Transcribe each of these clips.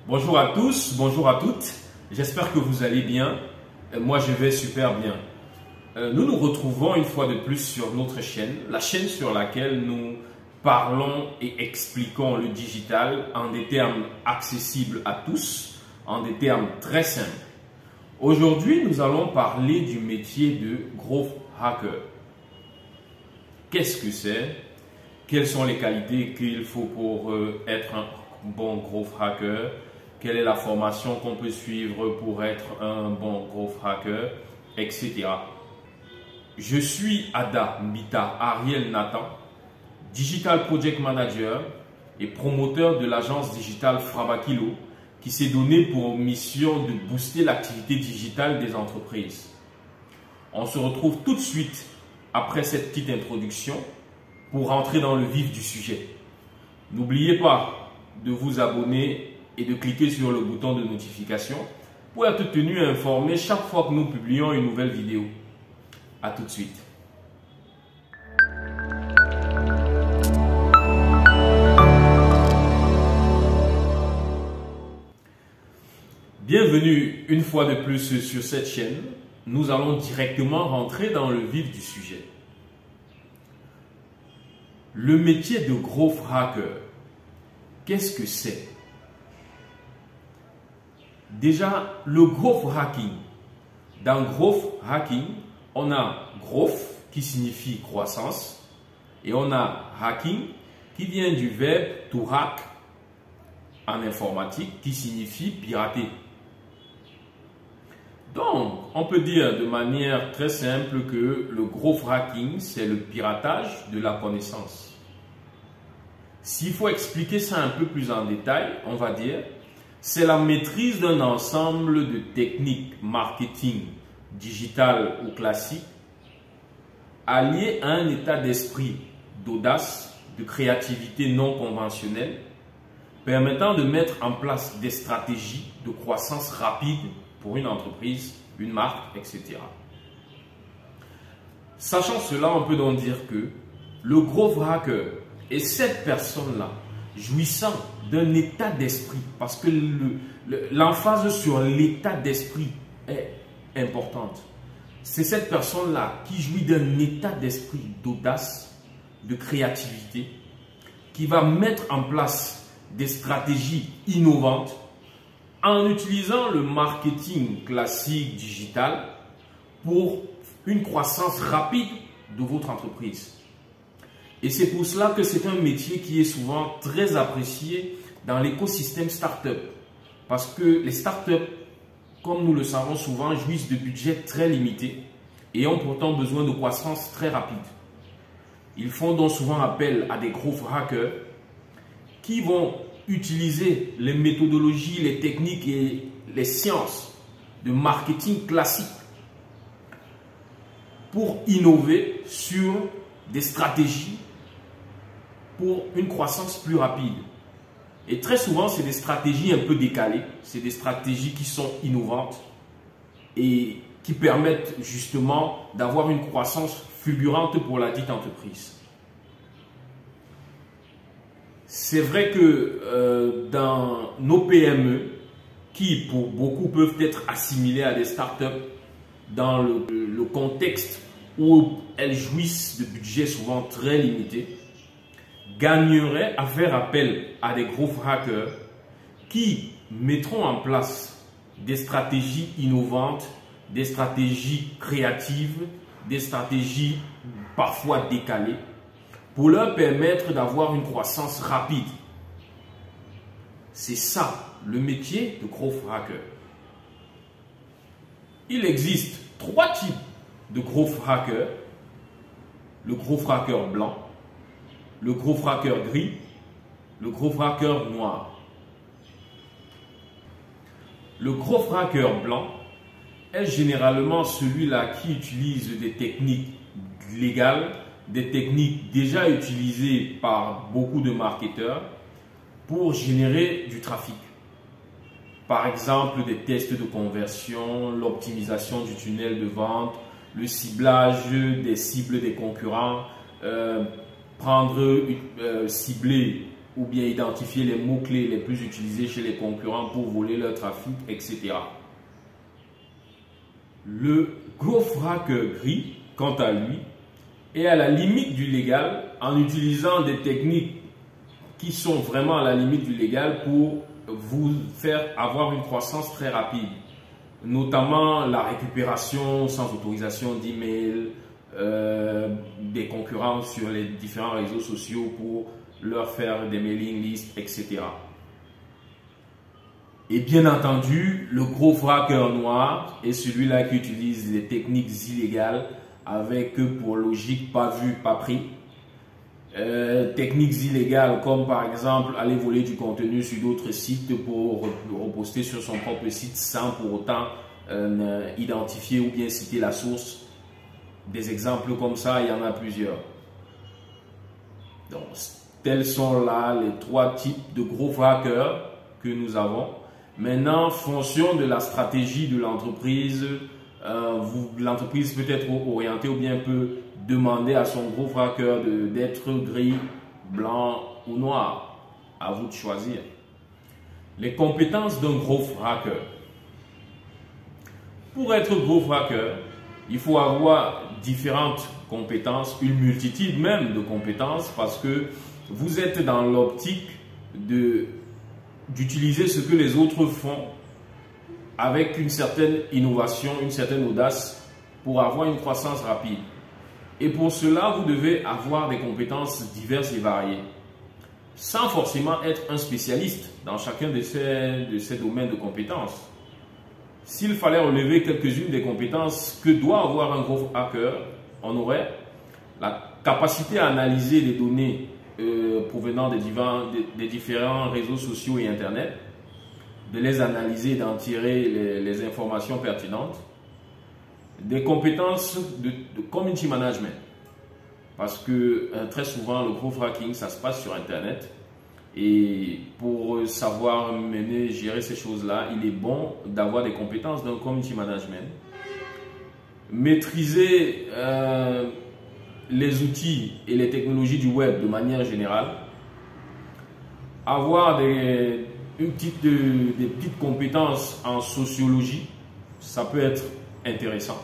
Bonjour à tous, bonjour à toutes. J'espère que vous allez bien. Moi, je vais super bien. Nous nous retrouvons une fois de plus sur notre chaîne, la chaîne sur laquelle nous parlons et expliquons le digital en des termes accessibles à tous, en des termes très simples. Aujourd'hui, nous allons parler du métier de growth hacker. Qu'est-ce que c'est? Quelles sont les qualités qu'il faut pour être un bon growth hacker? Quelle est la formation qu'on peut suivre pour être un bon growth hacker, etc. Je suis Ada Mbita Ariel Nathan, Digital Project Manager et promoteur de l'agence digitale Frabakilo qui s'est donné pour mission de booster l'activité digitale des entreprises. On se retrouve tout de suite après cette petite introduction pour rentrer dans le vif du sujet. N'oubliez pas de vous abonner et de cliquer sur le bouton de notification pour être tenu informé chaque fois que nous publions une nouvelle vidéo. A tout de suite. Bienvenue une fois de plus sur cette chaîne. Nous allons directement rentrer dans le vif du sujet. Le métier de growth hacker, qu'est-ce que c'est? Déjà, le growth hacking. Dans growth hacking, on a growth qui signifie croissance et on a hacking qui vient du verbe to hack en informatique qui signifie pirater. Donc, on peut dire de manière très simple que le growth hacking, c'est le piratage de la connaissance. S'il faut expliquer ça un peu plus en détail, on va dire c'est la maîtrise d'un ensemble de techniques marketing digital ou classique alliées à un état d'esprit d'audace, de créativité non conventionnelle, permettant de mettre en place des stratégies de croissance rapide pour une entreprise, une marque, etc. Sachant cela, on peut donc dire que le growth hacker est cette personne-là jouissant d'un état d'esprit, parce que l'emphase sur l'état d'esprit est importante. C'est cette personne-là qui jouit d'un état d'esprit d'audace, de créativité, qui va mettre en place des stratégies innovantes en utilisant le marketing classique digital pour une croissance rapide de votre entreprise. Et c'est pour cela que c'est un métier qui est souvent très apprécié dans l'écosystème start-up. Parce que les start-up, comme nous le savons souvent, jouissent de budgets très limités et ont pourtant besoin de croissance très rapide. Ils font donc souvent appel à des growth hackers qui vont utiliser les méthodologies, les techniques et les sciences de marketing classique pour innover sur des stratégies pour une croissance plus rapide. Et très souvent, c'est des stratégies un peu décalées, c'est des stratégies qui sont innovantes et qui permettent justement d'avoir une croissance fulgurante pour la dite entreprise. C'est vrai que dans nos PME, qui pour beaucoup peuvent être assimilées à des startups dans le contexte où elles jouissent de budgets souvent très limités, gagneraient à faire appel à des growth hackers qui mettront en place des stratégies innovantes, des stratégies créatives, des stratégies parfois décalées pour leur permettre d'avoir une croissance rapide. C'est ça le métier de growth hacker. Il existe 3 types de growth hacker: le growth hacker blanc, le growth hacker gris, le growth hacker noir. Le growth hacker blanc est généralement celui-là qui utilise des techniques légales, des techniques déjà utilisées par beaucoup de marketeurs pour générer du trafic. Par exemple, des tests de conversion, l'optimisation du tunnel de vente, le ciblage des cibles des concurrents, cibler ou bien identifier les mots-clés les plus utilisés chez les concurrents pour voler leur trafic, etc. Le growth hacker gris, quant à lui, est à la limite du légal en utilisant des techniques qui sont vraiment à la limite du légal pour vous faire avoir une croissance très rapide, notamment la récupération sans autorisation d'email des concurrents sur les différents réseaux sociaux pour leur faire des mailing lists, etc. Et bien entendu, le gros hacker noir est celui-là qui utilise des techniques illégales avec pour logique pas vu, pas pris. Techniques illégales comme par exemple aller voler du contenu sur d'autres sites pour reposter sur son propre site sans pour autant identifier ou bien citer la source. Des exemples comme ça, il y en a plusieurs. Donc, tels sont là les 3 types de gros hackers que nous avons. Maintenant, en fonction de la stratégie de l'entreprise, l'entreprise peut être orientée ou bien peut demander à son gros hacker d'être gris, blanc ou noir. À vous de choisir. Les compétences d'un gros hacker. Pour être gros hacker, il faut avoir différentes compétences, une multitude même de compétences, parce que vous êtes dans l'optique d'utiliser ce que les autres font avec une certaine innovation, une certaine audace pour avoir une croissance rapide. Et pour cela, vous devez avoir des compétences diverses et variées, sans forcément être un spécialiste dans chacun de ces domaines de compétences. S'il fallait relever quelques-unes des compétences que doit avoir un gros hacker, on aurait la capacité à analyser les données provenant des différents réseaux sociaux et Internet, de les analyser et d'en tirer les informations pertinentes, des compétences de community management, parce que très souvent le gros hacking ça se passe sur Internet. Et pour savoir mener, gérer ces choses-là, il est bon d'avoir des compétences dans le community management. Maîtriser les outils et les technologies du web de manière générale. Avoir des petites compétences en sociologie, ça peut être intéressant.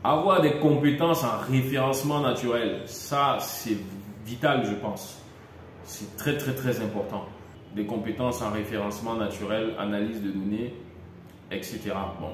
Avoir des compétences en référencement naturel, ça c'est vital je pense. C'est très important. Des compétences en référencement naturel, analyse de données, etc. Bon,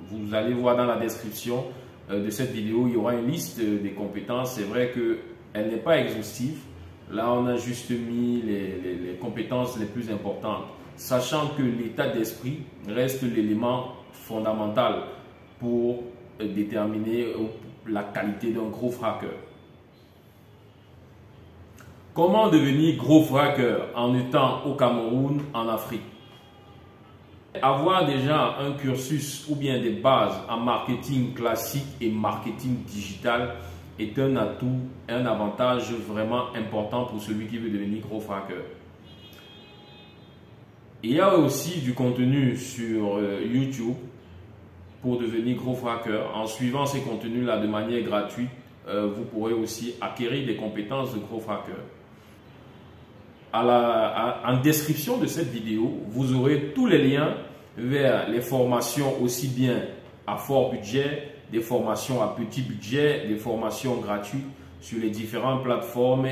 vous allez voir dans la description de cette vidéo, il y aura une liste des compétences. C'est vrai qu'elle n'est pas exhaustive. Là, on a juste mis les compétences les plus importantes, sachant que l'état d'esprit reste l'élément fondamental pour déterminer la qualité d'un gros hacker. Comment devenir gros hacker en étant au Cameroun, en Afrique? Avoir déjà un cursus ou bien des bases en marketing classique et marketing digital est un atout, un avantage vraiment important pour celui qui veut devenir gros hacker. Il y a aussi du contenu sur YouTube pour devenir gros hacker. En suivant ces contenus-là de manière gratuite, vous pourrez aussi acquérir des compétences de gros hacker. En description de cette vidéo, vous aurez tous les liens vers les formations aussi bien à fort budget, des formations à petit budget, des formations gratuites sur les différentes plateformes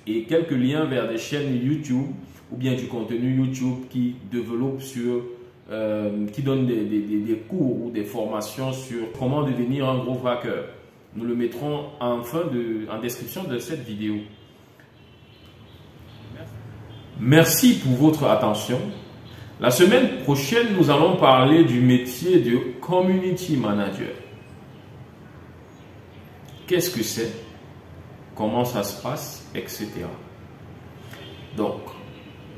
et quelques liens vers des chaînes YouTube ou bien du contenu YouTube qui développe qui donne des cours ou des formations sur comment devenir un gros hacker. Nous le mettrons en description de cette vidéo. Merci pour votre attention. La semaine prochaine, nous allons parler du métier de Community Manager. Qu'est-ce que c'est? Comment ça se passe? Etc. Donc,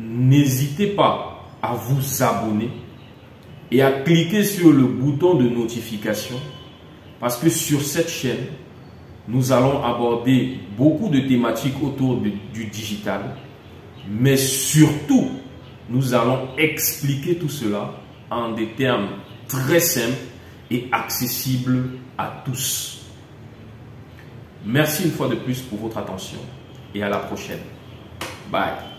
n'hésitez pas à vous abonner et à cliquer sur le bouton de notification parce que sur cette chaîne, nous allons aborder beaucoup de thématiques autour du digital. Mais surtout, nous allons expliquer tout cela en des termes très simples et accessibles à tous. Merci une fois de plus pour votre attention et à la prochaine. Bye.